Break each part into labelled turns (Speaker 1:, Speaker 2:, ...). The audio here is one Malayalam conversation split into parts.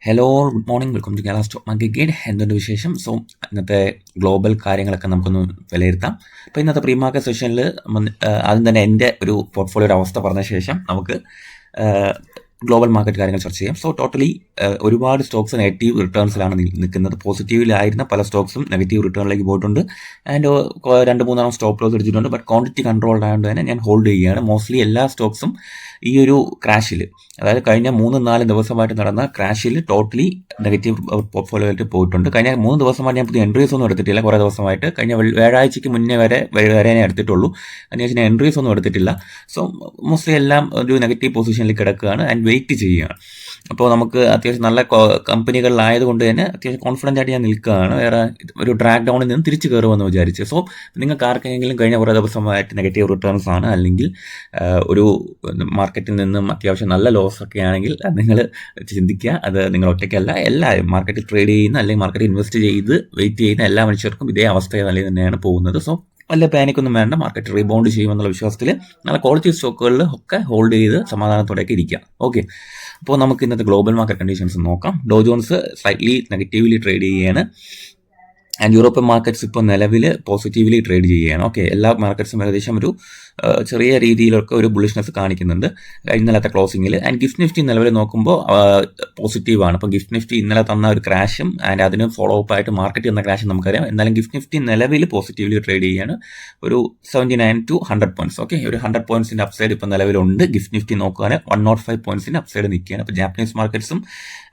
Speaker 1: Hello good morning welcome to Kerala stock market guide. എന്തുണ്ട് വിശേഷം? സോ ഇന്നത്തെ ഗ്ലോബൽ കാര്യങ്ങളൊക്കെ നമുക്കൊന്ന് വിലയിരുത്താം. അപ്പോൾ ഇന്നത്തെ പ്രീ മാർക്കറ്റ് സെഷനിൽ ആദ്യം തന്നെ എൻ്റെ ഒരു പോർട്ട്ഫോളിയോയുടെ അവസ്ഥ പറഞ്ഞ ശേഷം നമുക്ക് ഗ്ലോബൽ മാർക്കറ്റ് കാര്യങ്ങൾ ചർച്ച ചെയ്യാം. സോ ടോട്ടലി ഒരുപാട് സ്റ്റോക്സ് നെഗറ്റീവ് റിട്ടേൺസിലാണ് നിൽക്കുന്നത്. പോസിറ്റീവിലായിരുന്ന പല സ്റ്റോക്സും നെഗറ്റീവ് റിട്ടേണിലേക്ക് പോയിട്ടുണ്ട്. ആൻഡ് 2-3 സ്റ്റോപ്പ് ലോസ് എടുത്തിട്ടുണ്ട്. ബട്ട് ക്വാണ്ടിറ്റി കൺട്രോൾഡ് ആയതുകൊണ്ട് തന്നെ ഞാൻ ഹോൾഡ് ചെയ്യുകയാണ്. മോസ്റ്റ്ലി എല്ലാ സ്റ്റോക്സും ഈ ഒരു ക്രാഷിൽ, അതായത് കഴിഞ്ഞ 3-4 ദിവസമായിട്ട് നടന്ന ക്രാഷിൽ ടോട്ടലി നെഗറ്റീവ് പോർട്ട്ഫോളിയോയിലേക്ക് പോയിട്ടുണ്ട്. കഴിഞ്ഞ 3 ദിവസമായിട്ട് ഞാൻ പുതിയ എൻട്രീസ് ഒന്നും എടുത്തിട്ടില്ല. കുറേ ദിവസമായിട്ട് കഴിഞ്ഞ വ്യാഴാഴ്ചയ്ക്ക് മുന്നേ വരെ ഞാൻ എടുത്തിട്ടുള്ളൂ. അതിനുശേഷം ഞാൻ എൻട്രീസ് ഒന്നും എടുത്തിട്ടില്ല. സോ മോസ്റ്റ്ലി എല്ലാം ഒരു നെഗറ്റീവ് പൊസിഷനിൽ കിടക്കുകയാണ് ആൻഡ് വെയിറ്റ് ചെയ്യുകയാണ്. അപ്പോൾ നമുക്ക് അത്യാവശ്യം നല്ല കമ്പനികളിലായതുകൊണ്ട് തന്നെ അത്യാവശ്യം കോൺഫിഡൻ്റ് ആയിട്ട് ഞാൻ നിൽക്കുകയാണ്. വേറെ ഒരു ഡ്രാഗ് ഡൗണിൽ നിന്ന് തിരിച്ചു കയറുമെന്ന് വിചാരിച്ച്. സോ നിങ്ങൾക്ക് ആർക്കെങ്കിലും കഴിഞ്ഞ കുറേ ദിവസമായിട്ട് നെഗറ്റീവ് റിട്ടേൺസ് ആണ്, അല്ലെങ്കിൽ ഒരു മാർക്കറ്റിൽ നിന്നും അത്യാവശ്യം നല്ല ലോസ് ഒക്കെ ആണെങ്കിൽ നിങ്ങൾ ചിന്തിക്കുക. അത് നിങ്ങൾ ഒറ്റയ്ക്കല്ല, എല്ലാവരും മാർക്കറ്റിൽ ട്രേഡ് ചെയ്യുന്ന അല്ലെങ്കിൽ മാർക്കറ്റിൽ ഇൻവെസ്റ്റ് ചെയ്ത് വെയിറ്റ് ചെയ്യുന്ന എല്ലാ മനുഷ്യർക്കും ഇതേ അവസ്ഥ തന്നെയാണ് പോകുന്നത്. സോ വലിയ പാനിക്കൊന്നും വേണ്ട. മാർക്കറ്റ് റീബൗണ്ട് ചെയ്യുമെന്നുള്ള വിശ്വാസത്തിൽ നല്ല ക്വാളിറ്റി സ്റ്റോക്കുകളിൽ ഒക്കെ ഹോൾഡ് ചെയ്ത് സമാധാനത്തോടെയൊക്കെ ഇരിക്കുക. ഓക്കെ, അപ്പോൾ നമുക്ക് ഇന്നത്തെ ഗ്ലോബൽ മാർക്കറ്റ് കണ്ടീഷൻസ് നോക്കാം. ഡോ ജോൺസ് സ്ലൈറ്റ്ലി നെഗറ്റീവ്ലി ട്രേഡ് ചെയ്യുകയാണ്. ആൻഡ് യൂറോപ്യൻ മാർക്കറ്റ്സ് ഇപ്പോൾ നിലവിൽ പോസിറ്റീവ്ലി ട്രേഡ് ചെയ്യുകയാണ്. ഓക്കെ, എല്ലാ മാർക്കറ്റ്സും ഏകദേശം ഒരു ചെറിയ രീതിയിലൊക്കെ ഒരു ബുള്ളിഷ്നെസ് കാണിക്കുന്നുണ്ട് ഇന്നലത്തെ ക്ലോസിങ്ങിൽ. ആൻഡ് ഗിഫ്റ്റ് നിഫ്റ്റി നിലവിൽ നോക്കുമ്പോൾ പോസിറ്റീവാണ്. അപ്പോൾ ഗിഫ്റ്റ് നിഫ്റ്റി ഇന്നലെ തന്ന ഒരു ക്രാഷും ആൻഡ് അതിന് ഫോളോ അപ്പ് ആയിട്ട് മാർക്കറ്റ് തന്ന ക്രാഷും നമുക്കറിയാം. എന്നാലും ഗിഫ്റ്റ് നിഫ്റ്റി നിലവിൽ പോസിറ്റീവ്ലി ട്രേഡ് ചെയ്യാണ്. ഒരു 79 to 100 പോയിന്റ്സ്. ഓക്കെ, ഒരു 100 പോയിന്റ്സിൻ്റെ അപ്സൈഡ് ഇപ്പോൾ നിലവിലുണ്ട്. ഗിഫ്റ്റ് നിഫ്റ്റി നോക്കുകയാണെങ്കിൽ 105 പോയിന്റ്സിൻ്റെ അപ്സൈഡ് നിൽക്കുകയാണ്. അപ്പോൾ ജാപ്പനീസ് മാർക്കറ്റ്സും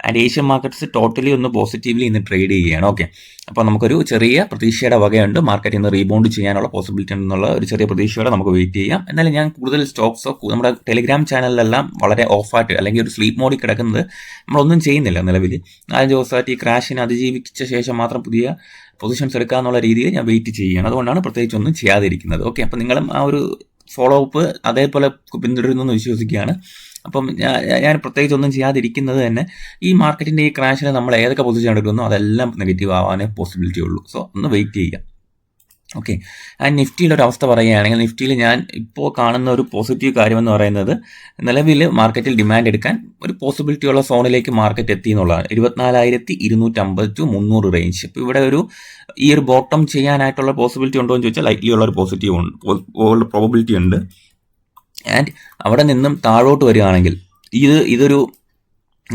Speaker 1: ആൻഡ് ഏഷ്യൻ മാർക്കറ്റ്സ് ടോട്ടലി ഒന്ന് പോസിറ്റീവ്ലി ഇന്ന് ട്രേഡ് ചെയ്യുകയാണ്. ഓക്കെ, അപ്പോൾ നമുക്കൊരു ചെറിയ പ്രതീക്ഷയുടെ വകയുണ്ട്. മാർക്കറ്റിൽ നിന്ന് റീബൗണ്ട് ചെയ്യാനുള്ള പോസിബിലിറ്റി ഉണ്ടെന്നുള്ള ഒരു ചെറിയ പ്രതീക്ഷയോടെ നമുക്ക് വെയിറ്റ് ചെയ്യാം. എന്നാലും ഞാൻ കൂടുതൽ സ്റ്റോക്സോ നമ്മുടെ ടെലിഗ്രാം ചാനലിലെല്ലാം വളരെ ഓഫായിട്ട് അല്ലെങ്കിൽ ഒരു സ്ലീപ്പ് മോഡിൽ കിടക്കുന്നത് നമ്മളൊന്നും ചെയ്യുന്നില്ല. നിലവിൽ 4 ദിവസമായിട്ട് ഈ ക്രാഷിനെ അതിജീവിച്ച ശേഷം മാത്രം പുതിയ പൊസിഷൻസ് എടുക്കുക എന്നുള്ള രീതിയിൽ ഞാൻ വെയിറ്റ് ചെയ്യുകയാണ്. അതുകൊണ്ടാണ് പ്രത്യേകിച്ച് ഒന്നും ചെയ്യാതിരിക്കുന്നത്. ഓക്കെ, അപ്പം നിങ്ങളും ആ ഒരു ഫോളോ അപ്പ് അതേപോലെ പിന്തുടരുന്നു എന്ന് വിശ്വസിക്കുകയാണ്. അപ്പം ഞാൻ പ്രത്യേകിച്ച് ഒന്നും ചെയ്യാതിരിക്കുന്നത് തന്നെ ഈ മാർക്കറ്റിൻ്റെ ഈ ക്രാഷിന് നമ്മൾ ഏതൊക്കെ പൊസിഷൻ എടുക്കുന്നു അതെല്ലാം നെഗറ്റീവ് ആവാനേ പോസിബിലിറ്റി ഉള്ളൂ. സോ ഒന്ന് വെയിറ്റ് ചെയ്യുക. ഓക്കെ, ആൻഡ് നിഫ്റ്റിയുടെ ഒരു അവസ്ഥ പറയുകയാണെങ്കിൽ നിഫ്റ്റിയിൽ ഞാൻ ഇപ്പോൾ കാണുന്ന ഒരു പോസിറ്റീവ് കാര്യമെന്ന് പറയുന്നത് നിലവിൽ മാർക്കറ്റിൽ ഡിമാൻഡ് എടുക്കാൻ ഒരു പോസിബിലിറ്റി ഉള്ള സോണിലേക്ക് മാർക്കറ്റ് എത്തി എന്നുള്ളതാണ്. 24,250 to 300 റേഞ്ച്. ഇപ്പോൾ ഇവിടെ ഈ ഒരു ബോട്ടം ചെയ്യാനായിട്ടുള്ള പോസിബിലിറ്റി ഉണ്ടോ എന്ന് ചോദിച്ചാൽ ലൈറ്റ്ലി ഉള്ള ഒരു പോസിറ്റീവ് ഉണ്ട്, പ്രോബിലിറ്റി ഉണ്ട്. ആൻഡ് അവിടെ നിന്നും താഴോട്ട് വരികയാണെങ്കിൽ ഇതൊരു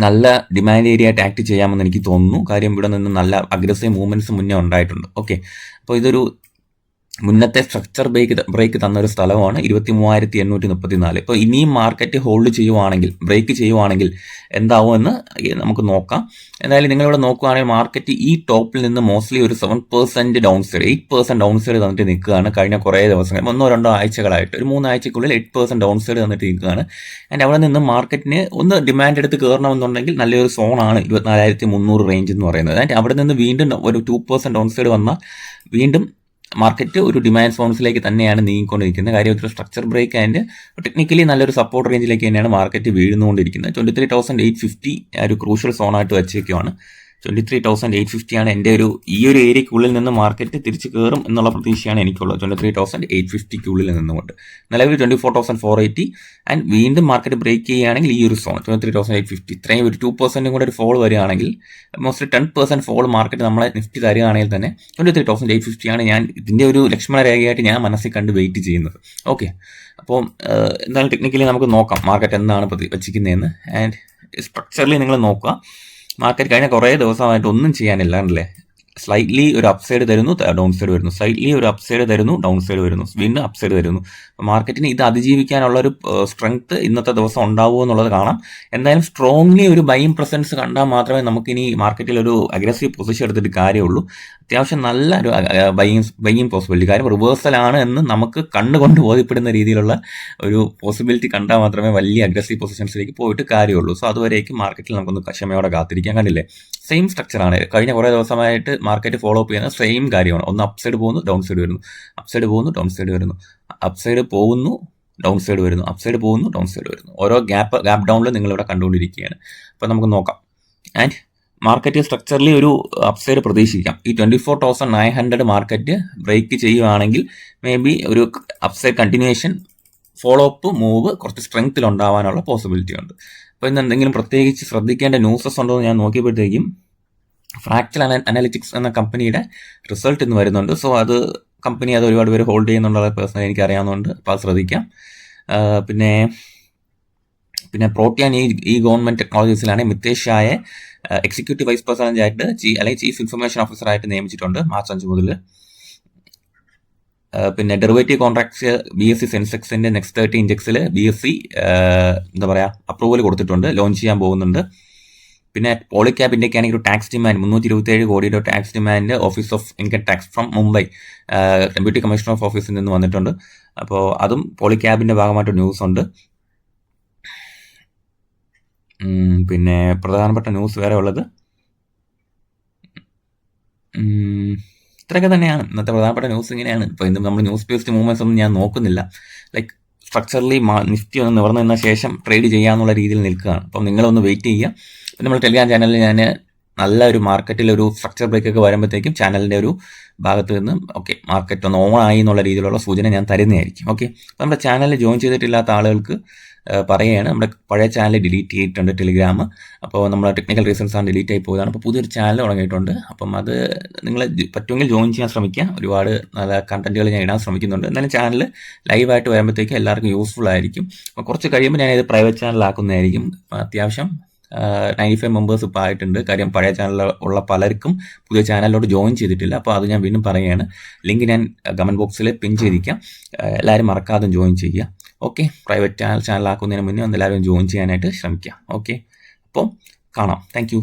Speaker 1: നല്ല ഡിമാൻഡ് ഏരിയ ആയിട്ട് ആക്ട് ചെയ്യാമെന്ന് എനിക്ക് തോന്നുന്നു. കാര്യം ഇവിടെ നിന്ന് നല്ല അഗ്രസീവ് മൂവ്മെൻറ്റ്സ് മുന്നേ ഉണ്ടായിട്ടുണ്ട്. ഓക്കെ, അപ്പോൾ ഇതൊരു മുന്നത്തെ സ്ട്രക്ചർ ബ്രേക്ക് തന്നൊരു സ്ഥലമാണ് 23,834. ഇപ്പോൾ ഇനിയും മാർക്കറ്റ് ഹോൾഡ് ചെയ്യുവാണെങ്കിൽ, ബ്രേക്ക് ചെയ്യുവാണെങ്കിൽ എന്താവുമെന്ന് നമുക്ക് നോക്കാം. എന്തായാലും നിങ്ങളിവിടെ നോക്കുകയാണെങ്കിൽ മാർക്കറ്റ് ഈ ടോപ്പിൽ നിന്ന് മോസ്റ്റ്ലി ഒരു 7% ഡൗൺ സൈഡ്, 8% ഡൗൺ സൈഡ് തന്നിട്ട് നിൽക്കുകയാണ്. കഴിഞ്ഞ കുറേ ദിവസങ്ങൾ 1-2 ആഴ്ചകളായിട്ട് ഒരു 3 ആഴ്ചക്കുള്ളിൽ 8% ഡൗൺ സൈഡ് തന്നിട്ട് നിൽക്കുകയാണ്. ആൻഡ് അവിടെ നിന്ന് മാർക്കറ്റിന് ഒന്ന് ഡിമാൻഡ് എടുത്ത് കയറണമെന്നുണ്ടെങ്കിൽ നല്ലൊരു സോണാണ് 24,300 റേഞ്ച് എന്ന് പറയുന്നത്. ആൻഡ് അവിടെ നിന്ന് വീണ്ടും ഒരു 2% ഡൗൺ സൈഡ് വന്നാൽ വീണ്ടും മാർക്കറ്റ് ഒരു ഡിമാൻഡ് സോൺസിലേക്ക് തന്നെയാണ് നീങ്ങിക്കൊണ്ടിരിക്കുന്നത്. കാര്യം ഒരു സ്ട്രക്ചർ ബ്രേക്ക് ആൻഡ് ടെക്നിക്കലി നല്ലൊരു സപ്പോർട്ട് റേഞ്ചിലേക്ക് തന്നെയാണ് മാർക്കറ്റ് വീഴുന്നുകൊണ്ടിരിക്കുന്നത്. 23,850 ഒരു ക്രൂഷ്യൽ സോണായിട്ട് വെച്ചേക്കുവാണ്. 23,850 ആണ് എൻ്റെ ഈ ഒരു ഏരിയക്കുള്ളിൽ നിന്ന് മാർക്കറ്റ് തിരിച്ച് കയറും എന്നുള്ള പ്രതീക്ഷയാണ് എനിക്കുള്ളത്. 23,850 നിന്നുകൊണ്ട് നിലവിൽ 24,480 ആൻഡ് വീണ്ടും മാർക്കറ്റ് ബ്രേക്ക് ചെയ്യുകയാണെങ്കിൽ ഈ ഒരു സോൺ 23,850 ഇത്രയും ഒരു 2% കൂടെ ഒരു ഫോൾ വരികയാണെങ്കിൽ മോസ്റ്റ്ലി 10% ഫോൾ മാർക്കറ്റ് നമ്മളെ നിഫ്റ്റി തരികയാണെങ്കിൽ തന്നെ 23,850 ആണ് ഞാൻ ഇതിൻ്റെ ഒരു ലക്ഷ്മണ രേഖയായിട്ട് ഞാൻ മനസ്സിൽ കണ്ട് വെയിറ്റ് ചെയ്യുന്നത്. ഓക്കെ, അപ്പോൾ എന്തായാലും ടെക്നിക്കലി നമുക്ക് നോക്കാം മാർക്കറ്റ് എന്താണ് വച്ചിരിക്കുന്നതെന്ന്. ആൻഡ് സ്ട്രക്ചറലി നിങ്ങൾ നോക്കുക. മാർക്കറ്റ് കഴിഞ്ഞ കുറേ ദിവസമായിട്ട് ഒന്നും ചെയ്യാനില്ല അല്ലേ. സ്ലൈറ്റ്ലി ഒരു അപ്സൈഡ് തരുന്നു, ഡൗൺ സൈഡ് വരുന്നു, സ്ലൈറ്റ്ലി ഒരു അപ്സൈഡ് തരുന്നു, ഡൗൺ സൈഡ് വരുന്നു, വീണ്ടും അപ്സൈഡ് തരുന്നു. മാർക്കറ്റിന് ഇത് അതിജീവിക്കാനുള്ള ഒരു സ്ട്രെങ്ത് ഇന്നത്തെ ദിവസം ഉണ്ടാവുമോ എന്നുള്ളത് കാണാം. എന്തായാലും സ്ട്രോങ്ലി ഒരു ബൈയിങ് പ്രസൻസ് കണ്ടാൽ മാത്രമേ നമുക്കിനി മാർക്കറ്റിൽ ഒരു അഗ്രസീവ് പൊസിഷൻ എടുത്തിട്ട് കാര്യമുള്ളൂ. അത്യാവശ്യം നല്ല ഒരു ബൈയിങ് പോസിബിലിറ്റി, കാര്യം റിവേഴ്സലാണ് എന്ന് നമുക്ക് കണ്ടുകൊണ്ട് ബോധ്യപ്പെടുന്ന രീതിയിലുള്ള ഒരു പോസിബിലിറ്റി കണ്ടാൽ മാത്രമേ വലിയ അഗ്രസീവ് പൊസിഷൻസിലേക്ക് പോയിട്ട് കാര്യമുള്ളൂ. സോ അതുവരേക്കും മാർക്കറ്റിൽ നമുക്കൊന്ന് ക്ഷമയോടെ കാത്തിരിക്കാൻ. കണ്ടില്ലേ, സെയിം സ്ട്രക്ചറാണ് കഴിഞ്ഞ കുറേ ദിവസമായിട്ട് മാർക്കറ്റ് ഫോളോ അപ്പ് ചെയ്യുന്ന സെയിം കാര്യമാണ്. ഒന്ന് അപ്സൈഡ് പോകുന്നു, ഡൗൺ സൈഡ് വരുന്നു, അപ്സൈഡ് പോകുന്നു, ഡൗൺ സൈഡ് വരുന്നു, അപ്സൈഡ് പോകുന്നു, ഡൗൺ സൈഡ് വരുന്നു, അപ്സൈഡ് പോകുന്നു, ഡൗൺ സൈഡ് വരുന്നു. ഓരോ ഗ്യാപ്പ് ഡൗണിൽ നിങ്ങളിവിടെ കണ്ടുകൊണ്ടിരിക്കുകയാണ്. അപ്പോൾ നമുക്ക് നോക്കാം. ആൻഡ് മാർക്കറ്റ് സ്ട്രക്ചറലി ഒരു അപ്സൈഡ് പ്രതീക്ഷിക്കാം. ഈ 24,900 മാർക്കറ്റ് ബ്രേക്ക് ചെയ്യുകയാണെങ്കിൽ മേ ബി ഒരു upside continuation follow up move കുറച്ച് സ്ട്രെങ്ത്തിൽ ഉണ്ടാവാനുള്ള പോസിബിലിറ്റി ഉണ്ട്. അപ്പോൾ ഇന്ന് എന്തെങ്കിലും പ്രത്യേകിച്ച് ശ്രദ്ധിക്കേണ്ട ന്യൂസസ് ഉണ്ടോ എന്ന് ഞാൻ നോക്കിയപ്പോഴത്തേക്കും ഫ്രാക്ചർ അനാലിറ്റിക്സ് എന്ന കമ്പനിയുടെ റിസൾട്ട് ഇന്ന് വരുന്നുണ്ട്. സോ അത് കമ്പനി അത് ഒരുപാട് പേര് ഹോൾഡ് ചെയ്യുന്നുള്ള പേഴ്സണലി എനിക്ക് അറിയാവുന്നതുകൊണ്ട് അപ്പോൾ അത് ശ്രദ്ധിക്കാം. പിന്നെ പ്രോട്ടിയാൻ ഈ ഗവൺമെന്റ് ടെക്നോളജീസിലാണ് മിത്തേഷ് ഷായെ എക്സിക്യൂട്ടീവ് വൈസ് പ്രസിഡന്റ് ആയിട്ട് അല്ലെങ്കിൽ ചീഫ് ഇൻഫർമേഷൻ ഓഫീസറായിട്ട് നിയമിച്ചിട്ടുണ്ട് March 5 മുതൽ. പിന്നെ ഡെറിവേറ്റീവ് കോൺട്രാക്ട്സ് BSE സെൻസെക്സിന്റെ നെക്സ്റ്റ് 30 ഇൻഡെക്സിൽ BSE എന്താ പറയുക അപ്രൂവൽ കൊടുത്തിട്ടുണ്ട്, ലോഞ്ച് ചെയ്യാൻ പോകുന്നുണ്ട്. പിന്നെ പോളിക്യാബ് ഇന്ത്യക്കാണെങ്കിൽ ഒരു ടാക്സ് ഡിമാൻഡ് 327 കോടിയുടെ tax demand office of income tax from Mumbai deputy commissioner of ഓഫീസിൽ നിന്ന് വന്നിട്ടുണ്ട്. അപ്പോൾ അതും പോളിക്യാബിന്റെ ഭാഗമായിട്ട് ന്യൂസ് ഉണ്ട്. പിന്നെ പ്രധാനപ്പെട്ട ന്യൂസ് വേറെ ഉള്ളത് ഇത്രയൊക്കെ തന്നെയാണ്. ഇന്നത്തെ പ്രധാനപ്പെട്ട ന്യൂസ് ഇങ്ങനെയാണ്. ഇപ്പോൾ ഇന്ന് നമ്മൾ ന്യൂസ് ബേസ്ഡ് മൂവ്മെന്റ്സ് ഒന്നും ഞാൻ നോക്കുന്നില്ല. ലൈക്ക് സ്ട്രക്ചറലി നിഫ്റ്റി ഒന്ന് നിവർന്നു നിന്ന ശേഷം ട്രേഡ് ചെയ്യാന്നുള്ള രീതിയിൽ നിൽക്കുകയാണ്. അപ്പം നിങ്ങളൊന്ന് വെയിറ്റ് ചെയ്യുക. പിന്നെ നമ്മൾ ടെലിഗ്രാം ചാനലിൽ ഞാൻ നല്ല ഒരു മാർക്കറ്റിൽ ഒരു സ്ട്രക്ചർ ബ്രേക്ക് ഒക്കെ വരുമ്പോഴത്തേക്കും ചാനലിൻ്റെ ഒരു ഭാഗത്ത് നിന്ന് മാർക്കറ്റ് ഒന്ന് ഓൺ ആയി എന്നുള്ള രീതിയിലുള്ള സൂചന ഞാൻ തരുന്നതായിരിക്കും. അപ്പോൾ നമ്മുടെ ചാനലിൽ ജോയിൻ ചെയ്തിട്ടില്ലാത്ത ആളുകൾക്ക് പറയുകയാണ്, നമ്മുടെ പഴയ ചാനൽ ഡിലീറ്റ് ചെയ്തിട്ടുണ്ട് ടെലിഗ്രാം. അപ്പോൾ നമ്മൾ ടെക്നിക്കൽ റീസൺസ് ആണ് ഡിലീറ്റ് ആയി പോയതാണ്. അപ്പോൾ പുതിയൊരു ചാനൽ തുടങ്ങിയിട്ടുണ്ട്. അപ്പം അത് നിങ്ങൾ പറ്റുമെങ്കിൽ ജോയിൻ ചെയ്യാൻ ശ്രമിക്കുക. ഒരുപാട് നല്ല കണ്ടന്റുകൾ ഞാൻ ഇടാൻ ശ്രമിക്കുന്നുണ്ട്. എന്നാലും ചാനൽ ലൈവായിട്ട് വരുമ്പോഴത്തേക്ക് എല്ലാവർക്കും യൂസ്ഫുൾ ആയിരിക്കും. അപ്പോൾ കുറച്ച് കഴിയുമ്പോൾ ഞാൻ ഇത് പ്രൈവറ്റ് ചാനലാക്കുന്നതായിരിക്കും. അത്യാവശ്യം 95 മെമ്പേഴ്സ് ഇപ്പോൾ ആയിട്ടുണ്ട്. കാര്യം പഴയ ചാനലിൽ ഉള്ള പലർക്കും പുതിയ ചാനലിലോട്ട് ജോയിൻ ചെയ്തിട്ടില്ല. അപ്പോൾ അത് ഞാൻ വീണ്ടും പറയുകയാണ്. ലിങ്ക് ഞാൻ കമൻറ്റ് ബോക്സിൽ പിൻ ചെയ്തിരിക്കാം. എല്ലാവരും മറക്കാതെ ജോയിൻ ചെയ്യുക. പ്രൈവറ്റ് ചാനലാക്കുന്നതിന് മുന്നേ എല്ലാവരും ജോയിൻ ചെയ്യാനായിട്ട് ശ്രമിക്കുക. അപ്പോൾ കാണാം. Thank you.